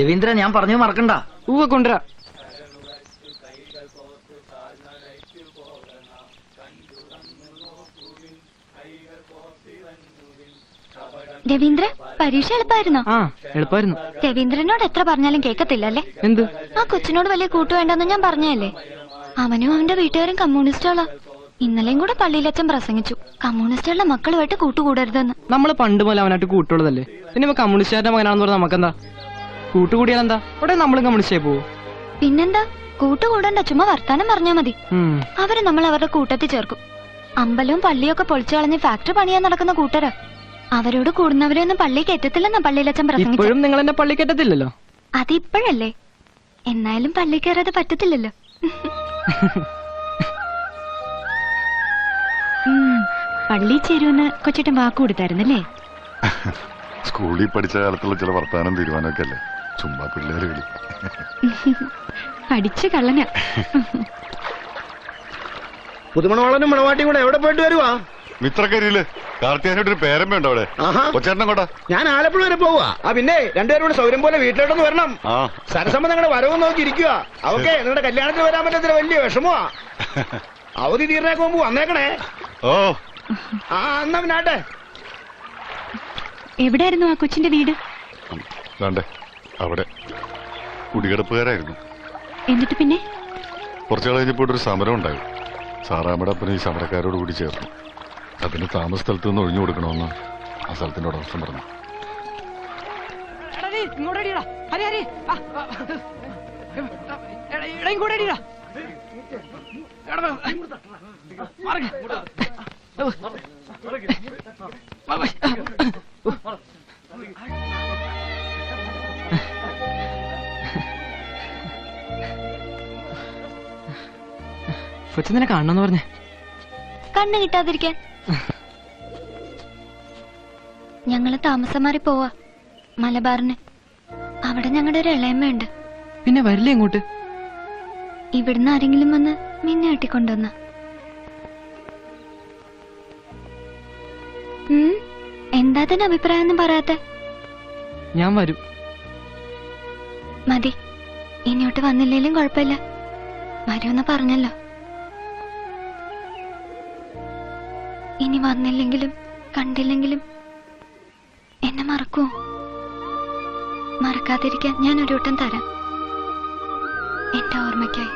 രവീന്ദ്ര, ഞാൻ പറഞ്ഞു മറക്കണ്ട. കൊണ്ടുവരാ. രവീന്ദ്ര, പരീക്ഷ എളുപ്പമായിരുന്നോ? എളുപ്പമായിരുന്നു. രവീന്ദ്രനോട് എത്ര പറഞ്ഞാലും കേൾക്കത്തില്ലല്ലേ? എന്ത്? ആ കൊച്ചിനോട് വലിയ കൂട്ടു വേണ്ടെന്ന് ഞാൻ പറഞ്ഞല്ലേ. അവനും അവന്റെ വീട്ടുകാരും കമ്മ്യൂണിസ്റ്റുകളാ. ഇന്നലെയും കൂടെ പള്ളിയിലച്ഛൻ പ്രസംഗിച്ചു, കമ്മ്യൂണിസ്റ്റുകളുടെ മക്കളുമായിട്ട് കൂട്ടുകൂടരുതെന്ന്. നമ്മള് പണ്ട് പോലെ അവനായിട്ട് കൂട്ടുള്ളതല്ലേ. പിന്നെ കമ്മ്യൂണിസ്റ്റുകാരുടെ മകനാണെന്ന് പറഞ്ഞാൽ നമുക്കെന്താ? കൂട്ടുകൂടിയാലെന്താ? ഉടനെ നമ്മളും കമ്മ്യൂണിസ്റ്റായി പോവോ? പിന്നെന്താ, കൂട്ടുകൂടണ്ട, ചുമ്മാ വർത്താനം പറഞ്ഞാ മതി. അവര് നമ്മൾ അവരുടെ കൂട്ടത്തിൽ ചേർക്കും. അമ്പലവും പള്ളിയും ഒക്കെ പൊളിച്ചു കളഞ്ഞ് ഫാക്ടറി പണിയാൻ നടക്കുന്ന കൂട്ടരാ. അവരോട് കൂടുന്നവരെ ഒന്നും പള്ളി കയറ്റത്തില്ലെന്നാ പള്ളിയിലച്ഛൻ പ്രസംഗിച്ചു. ഇപ്പോഴും നിങ്ങൾ എന്നെ പള്ളി കയറ്റത്തില്ലല്ലോ. അതിപ്പോഴല്ലേ, എന്നാലും പള്ളി കയറാതെ പറ്റത്തില്ലല്ലോ. പള്ളി ചേരുമെന്ന് കൊച്ചേട്ടൻ വാക്ക് കൊടുത്തായിരുന്നല്ലേ? സ്കൂളിൽ പഠിച്ച കാലത്തുള്ള ചില വർത്താനം തീരുമാനമൊക്കെ അല്ലേ, ചുമ്മാ പിള്ളേര് കളി. പഠിച്ചു കള്ളന. പുതുമണവാളനും മണവാട്ടിയും കൂടെ എവിടെ പോയിട്ട് വരുവാ? മിത്രക്കരിയില് കാർത്തിയാനായിട്ടൊരു പേരമ്പ ഉണ്ടോ അവിടെ? കൊച്ചേട്ടൻ കൊണ്ടാ. ഞാൻ ആലപ്പുഴ വരെ പോവാ. പിന്നെ രണ്ടുപേരും കൂടെ സൗകര്യം പോലെ വീട്ടിലോട്ടൊന്ന് വരണം. സരസമ്മ നിങ്ങളുടെ വരവും നോക്കി ഇരിക്കുക. അവക്കെ നിങ്ങളുടെ കല്യാണത്തിന് വരാൻ പറ്റത്തില്ല, വലിയ വിഷമമാ. അവധി തീർന്നേക്ക് മുമ്പ് വന്നേക്കണേ. ഓ എന്നാ പിന്നാട്ടെ. എവിടെയായിരുന്നു ആ കൊച്ചിന്റെ വീട്? വേണ്ടേ അവിടെ കുടികിടപ്പുകാരായിരുന്നു. എന്നിട്ട് പിന്നെ കുറച്ചു കഴിഞ്ഞപ്പോൾ ഒരു സമരം ഉണ്ടായി. സാറാമ്മയുടെ അപ്പന് ഈ സമരക്കാരോട് കൂടി ചേർന്നു. അതിന് താമസ സ്ഥലത്ത് നിന്ന് ഒഴിഞ്ഞു കൊടുക്കണമെന്ന് ആ സ്ഥലത്തിന്റെ ഉടമസ്ഥൻ പറഞ്ഞു. കൊച്ചിനെ കാണണമെന്ന് പറഞ്ഞേ. കണ്ണ് കിട്ടാതിരിക്കാൻ ഞങ്ങള് താമസം മാറി പോവാ മലബാറിന്. അവിടെ ഞങ്ങളുടെ ഒരു ഇളയമ്മയുണ്ട്. പിന്നെ വരില്ലേ ഇങ്ങോട്ട്? ഇവിടുന്ന് ആരെങ്കിലും വന്ന് മിന്നെ കെട്ടിക്കൊണ്ടുവന്ന. എന്താ തന്നെ അഭിപ്രായം ഒന്നും പറയാത്തെ? ഞാൻ വരും. മതി, ഇനിയോട്ട് വന്നില്ലേലും കുഴപ്പമില്ല. വരുമെന്ന് പറഞ്ഞല്ലോ. ഇനി വന്നില്ലെങ്കിലും കണ്ടില്ലെങ്കിലും എന്നെ മറക്കുമോ? മറക്കാതിരിക്കാൻ ഞാൻ ഒരു വട്ടം തരാം, എന്റെ ഓർമ്മയ്ക്കായി.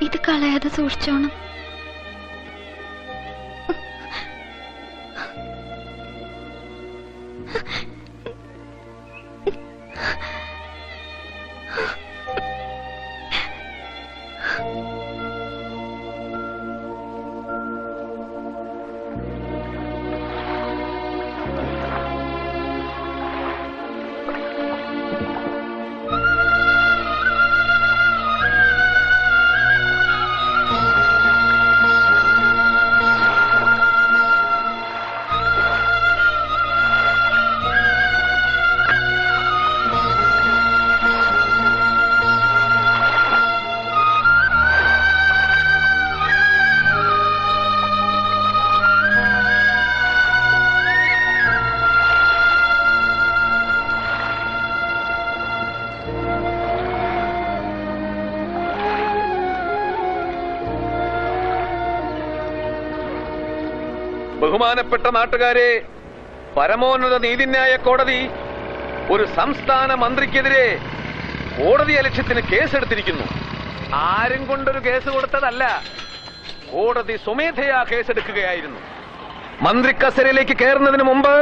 ഇത് കളയാതെ സൂക്ഷിച്ചോണം. ബഹുമാനപ്പെട്ട നാട്ടുകാരെ, പരമോന്നത നീതിന്യായ കോടതി ഒരു സംസ്ഥാന മന്ത്രിക്കെതിരെ കോടതി അലക്ഷ്യത്തിന് കേസെടുത്തിരിക്കുന്നു. ആരും കൊണ്ടൊരു കേസ് കൊടുത്തതല്ല, കോടതി സ്വമേധയാ കേസെടുക്കുകയായിരുന്നു. മന്ത്രി കസേരയിലേക്ക് കയറുന്നതിന് മുമ്പ്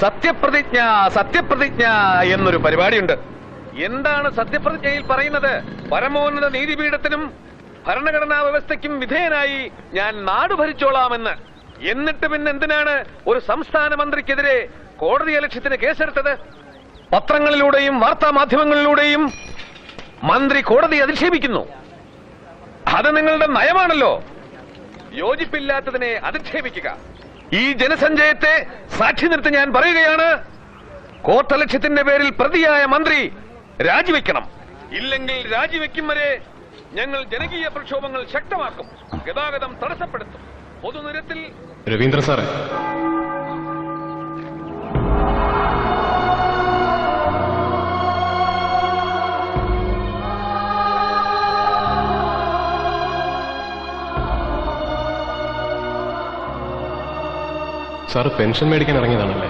സത്യപ്രതിജ്ഞ എന്നൊരു പരിപാടിയുണ്ട്. എന്താണ് സത്യപ്രതിജ്ഞയിൽ പറയുന്നത്? പരമോന്നത നീതിപീഠത്തിനും ഭരണഘടനാ വ്യവസ്ഥയ്ക്കും വിധേയനായി ഞാൻ നാട് ഭരിച്ചോളാമെന്ന്. എന്നിട്ട് പിന്നെ എന്തിനാണ് ഒരു സംസ്ഥാന മന്ത്രിക്കെതിരെ കോടതി അലക്ഷ്യത്തിന് കേസെടുത്തത്? പത്രങ്ങളിലൂടെയും വാർത്താ മാധ്യമങ്ങളിലൂടെയും മന്ത്രി കോടതി അധിക്ഷേപിക്കുന്നു. അത് നിങ്ങളുടെ നയമാണല്ലോ. യോജിപ്പില്ലാത്തതിനെ അധിക്ഷേപിക്കുക. ഈ ജനസഞ്ചയത്തെ സാക്ഷി നിർത്തി ഞാൻ പറയുകയാണ്, കോർട്ടലക്ഷ്യത്തിന്റെ പേരിൽ പ്രതിയായ മന്ത്രി രാജിവെക്കണം. ഇല്ലെങ്കിൽ രാജിവെക്കും വരെ ഞങ്ങൾ ജനകീയ പ്രക്ഷോഭങ്ങൾ ശക്തമാക്കും. ഗതാഗതം തടസ്സപ്പെടുത്തും. പൊതുനിരത്തിൽ രവീന്ദ്ര സാറേ, സാറ് പെൻഷൻ മേടിക്കാൻ ഇറങ്ങിയതാണല്ലേ?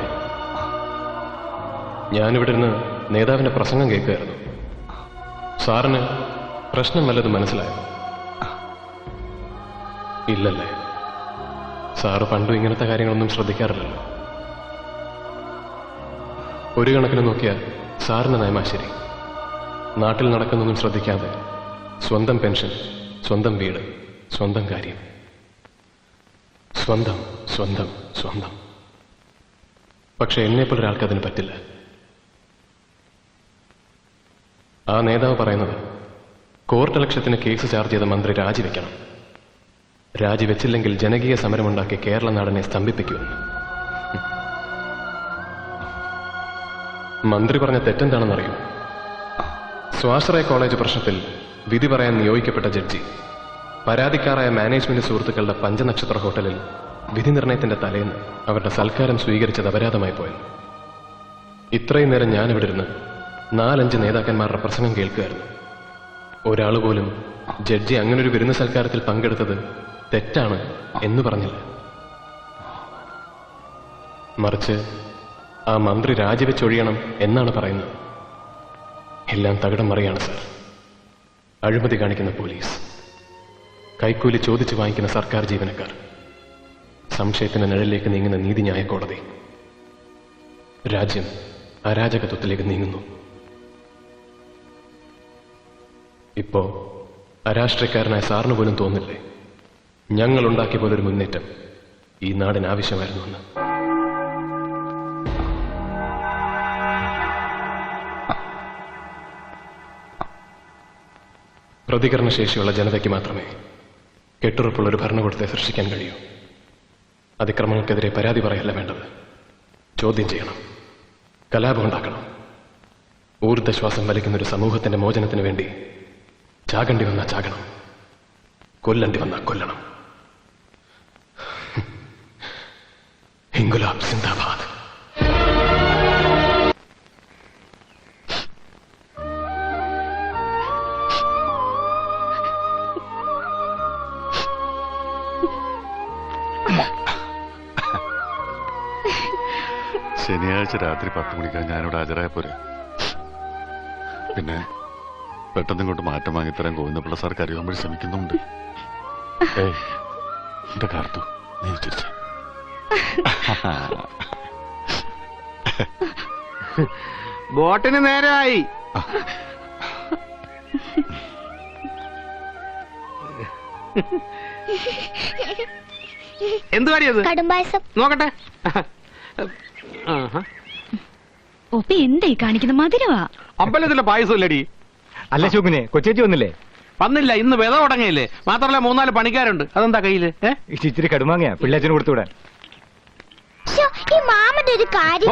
ഞാനിവിടെ ഇരുന്ന് നേതാവിന്റെ പ്രസംഗം കേൾക്കുകയായിരുന്നു. സാറിന് പ്രശ്നം വല്ലതും മനസ്സിലായോ? ഇല്ലല്ലേ? സാറ് പണ്ടും ഇങ്ങനത്തെ കാര്യങ്ങളൊന്നും ശ്രദ്ധിക്കാറില്ലല്ലോ. ഒരു കണക്കിന് നോക്കിയാൽ സാറിന്റെ നയമാ ശരി. നാട്ടിൽ നടക്കുന്നൊന്നും ശ്രദ്ധിക്കാതെ സ്വന്തം പെൻഷൻ, സ്വന്തം വീട്, സ്വന്തം കാര്യം, സ്വന്തം സ്വന്തം സ്വന്തം. പക്ഷെ എന്നെപ്പോലെ ഒരാൾക്ക് അതിന് പറ്റില്ല. ആ നേതാവ് പറയുന്നത് കോർട്ട് ലക്ഷ്യത്തിന് കേസ് ചാർജ് ചെയ്ത മന്ത്രി രാജിവെക്കണം. രാജിവെച്ചില്ലെങ്കിൽ ജനകീയ സമരമുണ്ടാക്കി കേരള നാടിനെ സ്തംഭിപ്പിക്കുമെന്ന്. മന്ത്രി പറഞ്ഞ തെറ്റെന്താണെന്നറിയോ? സ്വാശ്രയ കോളേജ് പ്രശ്നത്തിൽ വിധി പറയാൻ നിയോഗിക്കപ്പെട്ട ജഡ്ജി പരാതിക്കാരായ മാനേജ്മെന്റ് സുഹൃത്തുക്കളുടെ പഞ്ചനക്ഷത്ര ഹോട്ടലിൽ വിധി നിർണയത്തിന്റെ തലേന്ന് അവരുടെ സൽക്കാരം സ്വീകരിച്ചത് അപരാധമായി പോയത്. ഇത്രയും നേരം ഞാനിവിടെ ഇരുന്ന് 4-5 നേതാക്കന്മാരുടെ പ്രസംഗം കേൾക്കുകയായിരുന്നു. ഒരാൾ പോലും ജഡ്ജി അങ്ങനൊരു വിരുന്ന് സൽക്കാരത്തിൽ പങ്കെടുത്തത് തെറ്റാണ് എന്ന് പറഞ്ഞില്ല. മറിച്ച് ആ മന്ത്രി രാജിവെച്ചൊഴിയണം എന്നാണ് പറയുന്നത്. എല്ലാം തകിടം മറിയാണ് സാർ. അഴിമതി കാണിക്കുന്ന പോലീസ്, കൈക്കൂലി ചോദിച്ചു വാങ്ങിക്കുന്ന സർക്കാർ ജീവനക്കാർ, സംശയത്തിന്റെ നിഴലിലേക്ക് നീങ്ങുന്ന നീതിന്യായ കോടതി. രാജ്യം അരാജകത്വത്തിലേക്ക് നീങ്ങുന്നു. ഇപ്പോ അരാഷ്ട്രീയക്കാരനായ സാറിന് പോലും തോന്നില്ലേ ഞങ്ങൾ ഉണ്ടാക്കിയ പോലൊരു മുന്നേറ്റം ഈ നാടിന് ആവശ്യമായിരുന്നു എന്ന്? പ്രതികരണശേഷിയുള്ള ജനതയ്ക്ക് മാത്രമേ കെട്ടുറപ്പുള്ളൊരു ഭരണകൂടത്തെ സൃഷ്ടിക്കാൻ കഴിയൂ. അതിക്രമങ്ങൾക്കെതിരെ പരാതി പറയല്ല വേണ്ടത്, ചോദ്യം ചെയ്യണം, കലാപം ഉണ്ടാക്കണം. ഊർദ്ധശ്വാസം വലിക്കുന്നൊരു സമൂഹത്തിന്റെ മോചനത്തിന് വേണ്ടി ചാകണ്ടി വന്നാ ചാകണം, കൊല്ലണ്ടി വന്നാ കൊല്ലണം. ഇൻകുലാബ് സിന്ദാബാദ്. ശനിയാഴ്ച രാത്രി 10 മണിക്കാൻ ഞാനിവിടെ ഹാജരായ പോരെ? പിന്നെ പെട്ടെന്ന് ഇങ്ങോട്ട് മാറ്റം വാങ്ങിത്തരാൻ ഗോവിന്ദപിള്ള സാർ കരുവാൻ വേണ്ടി ശ്രമിക്കുന്നുണ്ട്. എന്റെ കാർത്തു, നീ ചിരിച്ച ബോട്ടിന് നേരമായി. എന്ത് കാര്യത്? കടുംപായസം നോക്കട്ടെ. ഒപ്പി എന്തായി കാണിക്കുന്ന മധുരവാ. അമ്പലത്തിലെ പായസം ഇല്ലടി. അല്ല ശുഗുനെ, കൊച്ചേച്ചി വന്നില്ലേ? വന്നില്ല, ഇന്ന് വിത തുടങ്ങിയില്ലേ. മാത്രമല്ല 3-4 പണിക്കാരുണ്ട്. അതെന്താ കയ്യില്? ഇച്ചിരി കടുമാങ്ങയാ പിള്ളേച്ചന് കൊടുത്തുവിടാൻ. ഈ മാമന്റെ ഒരു കാര്യം.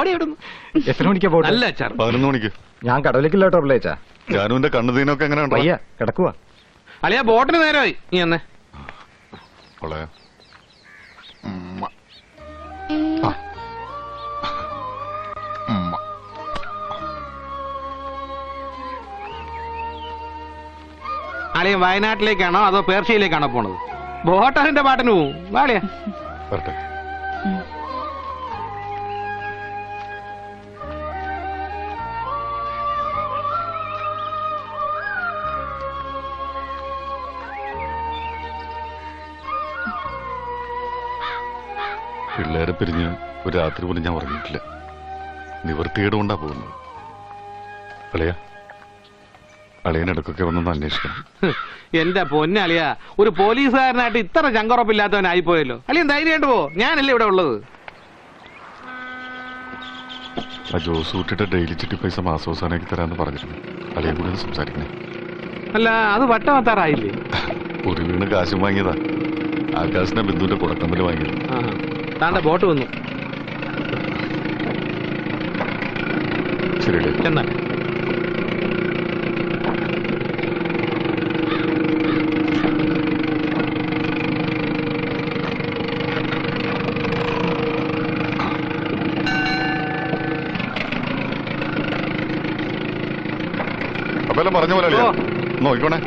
എത്ര മണിക്കാ പോട്ടെ? നല്ല അച്ചാർ. 11 മണിക്ക്. ഞാൻ കടവിലേക്കില്ല കേട്ടോ പിള്ളേച്ചാ. ജാനുവിന്റെ കണ്ണുതീനൊക്കെ എങ്ങനെ പയ്യ കിടക്കുവാ. അളിയാ ബോട്ടിന് നേരമായി. നീ എന്നെ അളിയൻ വയനാട്ടിലേക്കാണോ അതോ പേർഷ്യയിലേക്കാണോ പോണത്? ബോട്ടറിന്റെ പാട്ടിന് പോവും. വാളിയാ വരട്ടെ. പിള്ളേരെ പിരിഞ്ഞ് ഒരു രാത്രി പോലും ഞാൻ ഉറങ്ങിയിട്ടില്ല. നിവൃത്തികേട് കൊണ്ടാ പോകുന്നത്. അളിയനിടക്കൊക്കെ വന്നൊന്ന് അന്വേഷിക്കണം. എന്റെ പൊന്നളിയ, ഒരു പോലീസുകാരനായിട്ട് ഇത്ര ചങ്കുറപ്പില്ലാത്തവനായി പോയല്ലോ. അളിയൻ ധൈര്യമായിട്ട് പോ, ഞാനല്ലേ ഇവിടെ ഉള്ളത്. ആ ജോസ് കൂട്ടിട്ട് ഡെയിലി ചിട്ടി പൈസ മാസവസാനാക്കി തരാന്ന് പറഞ്ഞിട്ടുണ്ട്. അളിയൻ കൂടി സംസാരിക്കണേ. അല്ല, അത് വട്ടമാത്താറായില്ലേ? ഒരു വീണ് കാശും വാങ്ങിയതാ. ആകാശിനെ ബിന്ദുവിന്റെ കുടക്കമ്പല് വാങ്ങിയത്. താണ്ട ബോട്ട് വന്നു. ശരിയല്ലേ? ചെന്നാ ഉറപ്പെല്ലാം പറഞ്ഞ പോലെ നോക്കിക്കോണേ